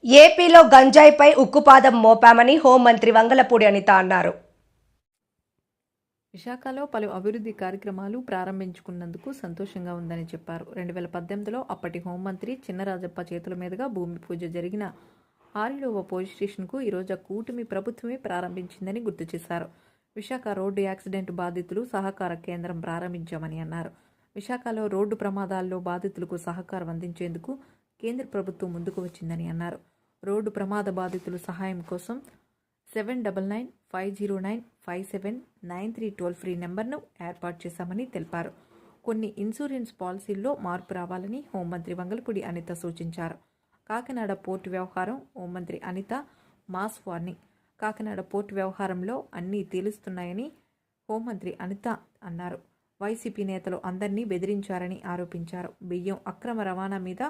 ఏపీలో గంజాయిపై ఉక్కుపాదం మోపామని హోంమంత్రి వంగలపూడి అనిత అన్నారు. విశాఖలో పలు అభివృద్ధి కార్యక్రమాలు ప్రారంభించుకున్నందుకు సంతోషంగా ఉందని చెప్పారు. 2018లో అప్పటి హోంమంత్రి చినరాజప్ప చేతుల మీదుగా భూమి పూజ జరిగిన 6వ పోలీస్ స్టేషన్కు ఈరోజు కూటమి ప్రభుత్వమే ప్రారంభించిందని గుర్తు చేశారు. విశాఖ రోడ్డు యాక్సిడెంట్ బాధితులు సహకార కేంద్రం ప్రారంభించామని అన్నారు. విశాఖలో రోడ్డు ప్రమాదాల్లో బాధితులకు సహకారం అందించేందుకు కేంద్ర ప్రభుత్వం ముందుకు వచ్చిందని అన్నారు. రోడ్డు ప్రమాద బాధితులు సహాయం కోసం 7995095793 టోల్ ఫ్రీ నెంబర్ను ఏర్పాటు చేశామని తెలిపారు. కొన్ని ఇన్సూరెన్స్ పాలసీల్లో మార్పు రావాలని హోంమంత్రి వంగలపూడి అనిత సూచించారు. కాకినాడ పోర్టు వ్యవహారం హోంమంత్రి Anitha mass warning. Kakinada port వ్యవహారంలో అన్నీ తేలుస్తున్నాయని హోంమంత్రి అనిత అన్నారు. వైసీపీ నేతలు అందరినీ బెదిరించారని ఆరోపించారు. బియ్యం అక్రమ రవాణా మీద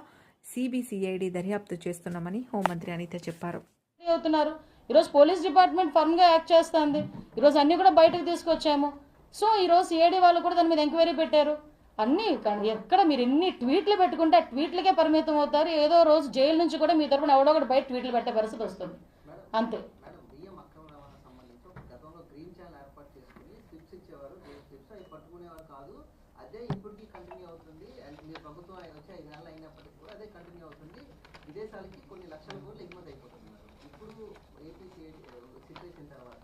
సిబిసిఐడి దర్యాప్తు చేస్తున్నామని హోంమంత్రి అనిత చెప్పారు. ఈరోజు పోలీస్ డిపార్ట్మెంట్ ఫర్మ్గా యాక్ట్ చేస్తుంది. ఈరోజు అన్నీ కూడా బయటకు తీసుకొచ్చాము. సో ఈరోజు సిఐడి వాళ్ళు కూడా దాని మీద ఎంక్వైరీ పెట్టారు. అన్నీ ఎక్కడ మీరు ఎన్ని ట్వీట్లు పెట్టుకుంటే ఆ ట్వీట్లకే పరిమితం అవుతారు. ఏదో రోజు జైలు నుంచి కూడా మీ తరపున ఎవడో ఒకటి బయట ట్వీట్లు పెట్టే పరిస్థితి వస్తుంది. అంతే. విదేశాలకి కొన్ని లక్షల కోట్లు ఎగుమతి అయిపోతున్నారు. ఇప్పుడు ఏపీ సిచ్యువేషన్ తర్వాత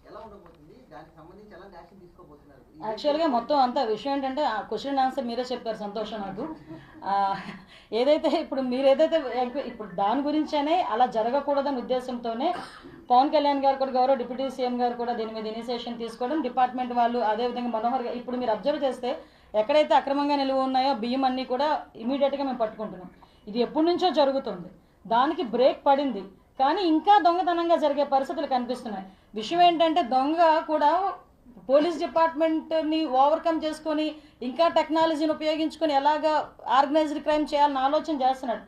ఎలా ఉండబోతుంది, దానికి సంబంధించి ఎలాంటి యాక్షన్ తీసుకోబోతున్నారు? యాక్చువల్గా మొత్తం అంతా విషయం ఏంటంటే ఆ క్వశ్చన్ ఆన్సర్ మీరే చెప్పారు, సంతోషం నాకు. ఏదైతే ఇప్పుడు దాని గురించనే అలా జరగకూడదనే ఉద్దేశంతోనే పవన్ కళ్యాణ్ గారు కూడా, గౌరవ డిప్యూటీ సీఎం గారు కూడా దీని మీద ఇనిషియేషన్ తీసుకోవడం, డిపార్ట్మెంట్ వాళ్ళు అదేవిధంగా మనోహర్ గారు. ఇప్పుడు మీరు అబ్జర్వ్ చేస్తే ఎక్కడైతే అక్రమంగా నిలువ ఉన్నాయో బియ్యం అన్నీ కూడా ఇమీడియట్గా మేము పట్టుకుంటున్నాం. ఇది ఎప్పటి నుంచో జరుగుతుంది. దానికి బ్రేక్ పడింది, కానీ ఇంకా దొంగతనంగా జరిగే పరిస్థితులు కనిపిస్తున్నాయి. విషయం ఏంటంటే దొంగ కూడా పోలీస్ డిపార్ట్మెంట్ని ఓవర్కమ్ చేసుకొని ఇంకా టెక్నాలజీని ఉపయోగించుకొని ఎలాగా ఆర్గనైజ్డ్ క్రైమ్ చేయాలని ఆలోచన చేస్తున్నాడు.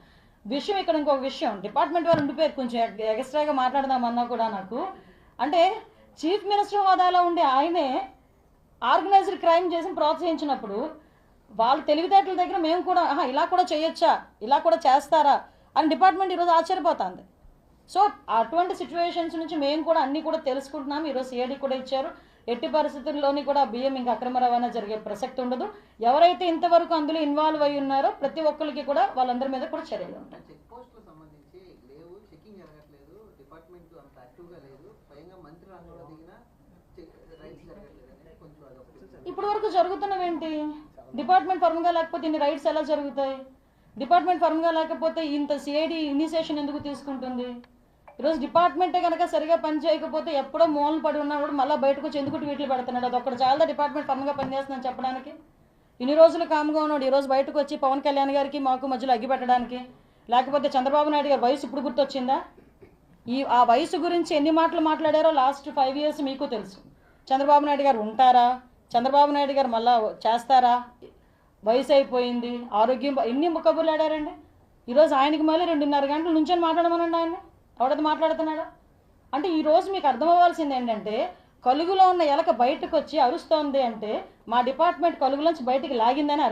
విషయం ఇక్కడ ఇంకొక విషయం, డిపార్ట్మెంట్ వారు ఉండిపోయారు. కొంచెం ఎక్స్ట్రాగా మాట్లాడదామన్నా కూడా నాకు అంటే చీఫ్ మినిస్టర్ హోదాలో ఉండి ఆయనే ఆర్గనైజ్డ్ క్రైమ్ చేసి ప్రోత్సహించినప్పుడు వాళ్ళ తెలివితేటల దగ్గర మేము కూడా ఇలా కూడా చేయొచ్చా, ఇలా కూడా చేస్తారా అని డిపార్ట్మెంట్ ఈరోజు ఆశ్చర్యపోతుంది. సో అటువంటి సిచ్యువేషన్స్ నుంచి మేము కూడా అన్నీ కూడా తెలుసుకుంటున్నాము. ఈరోజు సిఐడి కూడా ఇచ్చారు. ఎట్టి పరిస్థితుల్లోని కూడా బియ్యం ఇంకా అక్రమ రవాణా జరిగే ప్రసక్తి ఉండదు. ఎవరైతే ఇంతవరకు అందులో ఇన్వాల్వ్ అయి ఉన్నారో ప్రతి ఒక్కరికి కూడా వాళ్ళందరి మీద కూడా చర్యలు ఉంటాయి. ఇప్పటి వరకు జరుగుతున్నవేంటి? డిపార్ట్మెంట్ ఫర్మ్గా లేకపోతే ఇన్ని రైట్స్ ఎలా జరుగుతాయి? డిపార్ట్మెంట్ ఫర్మ్గా లేకపోతే ఇంత సిఐడి ఇనిషియేషన్ ఎందుకు తీసుకుంటుంది? ఈరోజు డిపార్ట్మెంటే కనుక సరిగా పని చేయకపోతే ఎప్పుడో మూలన పడి ఉన్నప్పుడు మళ్ళీ బయటకు వచ్చి ఎందుకు ట్వీట్లు పెడుతున్నాడు? అది ఒక్కటి చాలా డిపార్ట్మెంట్ ఫర్మ్గా పనిచేస్తుందని చెప్పడానికి. ఇన్ని రోజులు కామ్గా ఉన్నాడు, ఈరోజు బయటకు వచ్చి పవన్ కళ్యాణ్ గారికి మాకు మధ్యలో అగ్గి పెట్టడానికి. లేకపోతే చంద్రబాబు నాయుడు గారి వయసు ఇప్పుడు గుర్తొచ్చిందా? ఆ వయసు గురించి ఎన్ని మాటలు మాట్లాడారో లాస్ట్ 5 years మీకు తెలుసు. చంద్రబాబు నాయుడు గారు ఉంటారా? చంద్రబాబు నాయుడు గారు మళ్ళా చేస్తారా? వయసు అయిపోయింది, ఆరోగ్యం, ఎన్ని కబుర్లు ఆడారండి. ఈరోజు ఆయనకి మళ్ళీ 2.5 గంటల నుంచొని మాట్లాడమనండి. ఆయన్ని ఎవడది మాట్లాడుతున్నాడా? అంటే ఈరోజు మీకు అర్థం అవ్వాల్సింది ఏంటంటే కలుగులో ఉన్న ఎలక బయటకు వచ్చి అరుస్తోంది అంటే మా డిపార్ట్మెంట్ కలుగులోంచి బయటికి లాగిందని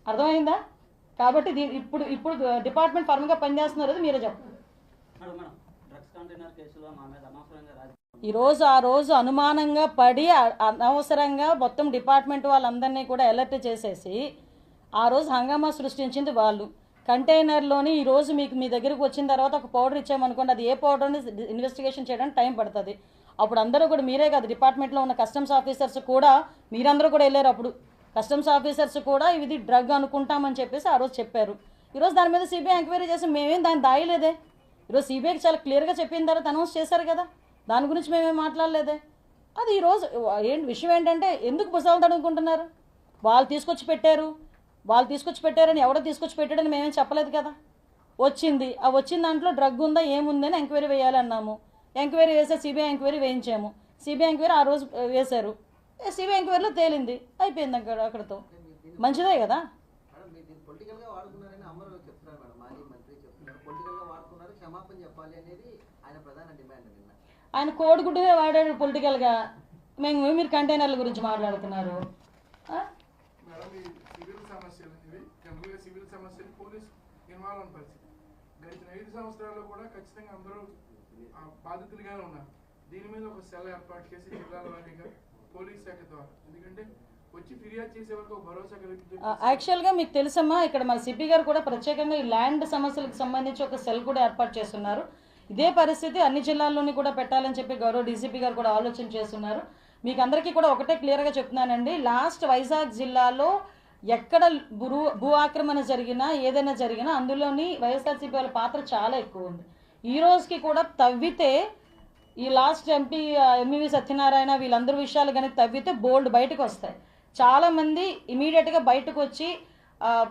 అర్థమైందా? కాబట్టి ఇప్పుడు డిపార్ట్మెంట్ ఫర్మ్గా పనిచేస్తున్నారు, మీరే చెప్పండి. ఈరోజు ఆ రోజు అనుమానంగా పడి అనవసరంగా మొత్తం డిపార్ట్మెంట్ వాళ్ళందరినీ కూడా అలర్ట్ చేసేసి ఆ రోజు హంగామా సృష్టించింది వాళ్ళు. కంటైనర్లోని ఈరోజు మీకు మీ దగ్గరకు వచ్చిన తర్వాత ఒక పౌడర్ ఇచ్చామనుకోండి, అది ఏ పౌడర్ అని ఇన్వెస్టిగేషన్ చేయడానికి టైం పడుతుంది. అప్పుడు అందరూ కూడా మీరే కాదు, డిపార్ట్మెంట్లో ఉన్న కస్టమ్స్ ఆఫీసర్స్ కూడా మీరందరూ కూడా వెళ్ళారు. అప్పుడు కస్టమ్స్ ఆఫీసర్స్ కూడా ఇది డ్రగ్ అనుకుంటామని చెప్పేసి ఆ రోజు చెప్పారు. ఈరోజు దాని మీద సిబిఐ ఎంక్వైరీ చేసి మేమేం దాన్ని దాయలేదే. ఈరోజు సిబిఐకి చాలా క్లియర్గా చెప్పిన తర్వాత అనౌన్స్ చేశారు కదా, దాని గురించి మేమేం మాట్లాడలేదే. అది ఈరోజు విషయం ఏంటంటే ఎందుకు పుస్తకాలు తడుముకుంటున్నారు? వాళ్ళు తీసుకొచ్చి పెట్టారని ఎవడో తీసుకొచ్చి పెట్టాడని మేమేం చెప్పలేదు కదా. వచ్చింది, ఆ వచ్చిన దాంట్లో డ్రగ్ ఉందా ఏముందని ఎంక్వైరీ వేయాలన్నాము. ఎంక్వైరీ వేసే సిబిఐ ఎంక్వైరీ వేయించాము. సిబిఐ ఎంక్వైరీ ఆ రోజు వేశారు. సిబిఐ ఎంక్వైరీలో తేలింది, అయిపోయింది అక్కడతో. మంచిదే కదా. ఆయన కోడిగుడ్డుగా వాడాడు పొలిటికల్గా. మీరు కంటైనర్ల గురించి మాట్లాడుతున్నారు. సివిల్ సమస్యలు ఇవి జనరల్గా సివిల్ సమస్యలు పోలీస్ ఇన్వాల్వ్ అని పరిస్థితి. గడిచిన 5 సంవత్సరాల్లో కూడా ఖచ్చితంగా అందరూ బాధితులుగానే ఉన్నారు. దీని మీద ఒక సెల్ ఏర్పాటు చేసి జిల్లాల వారీగా పోలీస్ శాఖ ద్వారా, ఎందుకంటే వచ్చి ఫిర్యాదు చేసే వరకు భరోసా కలిగించే యాక్చువల్గా మీకు తెలుసమ్మా, ఇక్కడ మన సిపి గారు కూడా ప్రత్యేకంగా ఈ ల్యాండ్ సమస్యలకు సంబంధించి ఒక సెల్ కూడా ఏర్పాటు చేస్తున్నారు. ఇదే పరిస్థితి అన్ని జిల్లాల్లోని కూడా పెట్టాలని చెప్పి గౌరవ డీసీపీ గారు కూడా ఆలోచన చేస్తున్నారు. మీకు అందరికీ కూడా ఒకటే క్లియర్గా చెప్తున్నానండి, లాస్ట్ వైజాగ్ జిల్లాలో ఎక్కడ భూ ఆక్రమణ జరిగినా ఏదైనా జరిగినా అందులోని వైఎస్ఆర్సీపీ వాళ్ళ పాత్ర చాలా ఎక్కువ ఉంది. ఈ రోజుకి కూడా తవ్వితే ఈ లాస్ట్ ఎంవి సత్యనారాయణ వీళ్ళందరూ విషయాలు కానీ తవ్వితే బోల్డ్ బయటకు వస్తాయి. చాలామంది ఇమీడియట్గా బయటకు వచ్చి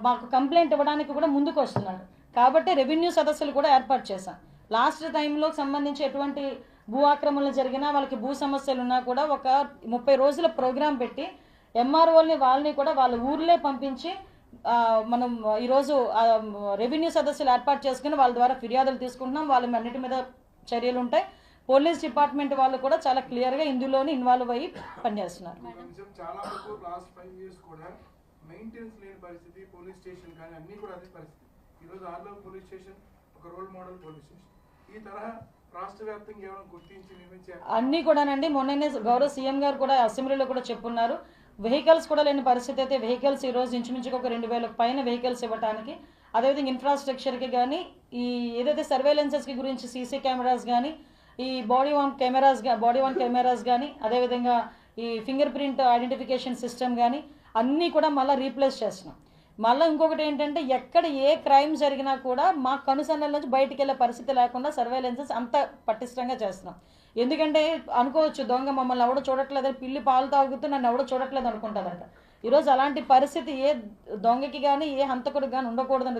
మాకు కంప్లైంట్ ఇవ్వడానికి కూడా ముందుకు వస్తున్నారు. కాబట్టి రెవెన్యూ సదస్సులు కూడా ఏర్పాటు చేశాం. లాస్ట్ టైంలో సంబంధించి ఎటువంటి భూ ఆక్రమణలు జరిగినా వాళ్ళకి భూ సమస్యలు ఉన్నా కూడా ఒక 30 రోజుల ప్రోగ్రాం పెట్టి ఎంఆర్ఓల్ని వాళ్ళని కూడా వాళ్ళ ఊర్లే పంపించి మనం ఈరోజు రెవెన్యూ సదస్సులు ఏర్పాటు చేసుకుని వాళ్ళ ద్వారా ఫిర్యాదులు తీసుకుంటున్నాం. వాళ్ళ అన్నిటి మీద చర్యలు ఉంటాయి. పోలీస్ డిపార్ట్మెంట్ వాళ్ళు కూడా చాలా క్లియర్గా ఇందులోనే ఇన్వాల్వ్ అయ్యి పనిచేస్తున్నారు. చాలా వరకు లాస్ట్ 5 years కూడా మెయింటెనెన్స్ లేని పరిస్థితి, పోలీస్ స్టేషన్ కానీ అన్నీ కూడా అదే పరిస్థితి. ఈరోజు ఆర్లో పోలీస్ స్టేషన్ ఒక రోల్ మోడల్ పోలీస్ స్టేషన్. ఈ తరహా రాష్ట్ర వ్యాప్తంగా ఏమైనా గుర్తించి నిర్మించారు అన్నీ కూడానండి. మొన్ననే గౌరవ సీఎం గారు కూడా అసెంబ్లీలో కూడా చెప్పున్నారు, వెహికల్స్ కూడా లేని పరిస్థితి అయితే వెహికల్స్ ఈరోజు ఇంచుమించుగా ఒక 2000 పైన వెహికల్స్ ఇవ్వడానికి, అదేవిధంగా ఇన్ఫ్రాస్ట్రక్చర్కి కానీ ఈ ఏదైతే సర్వేలెన్సెస్కి గురించి సీసీ కెమెరాస్ కానీ ఈ బాడీ వాన్ కెమెరాస్ కానీ అదేవిధంగా ఈ ఫింగర్ ప్రింట్ ఐడెంటిఫికేషన్ సిస్టమ్ కానీ అన్నీ కూడా మళ్ళీ రీప్లేస్ చేస్తున్నాం. మళ్ళీ ఇంకొకటి ఏంటంటే ఎక్కడ ఏ క్రైమ్ జరిగినా కూడా మా కనుసన్నల నుంచి బయటికి వెళ్ళే పరిస్థితి లేకుండా సర్వేలెన్సెస్ అంత పటిష్టంగా చేస్తున్నాం. ఎందుకంటే అనుకోవచ్చు దొంగ మమ్మల్ని ఎవడో చూడట్లేదని, పిల్లి పాలు తాగుతూ నన్ను ఎవడో చూడట్లేదు అనుకుంటారంట. ఈరోజు అలాంటి పరిస్థితి ఏ దొంగకి కానీ ఏ హంతకుడికి కానీ ఉండకూడదని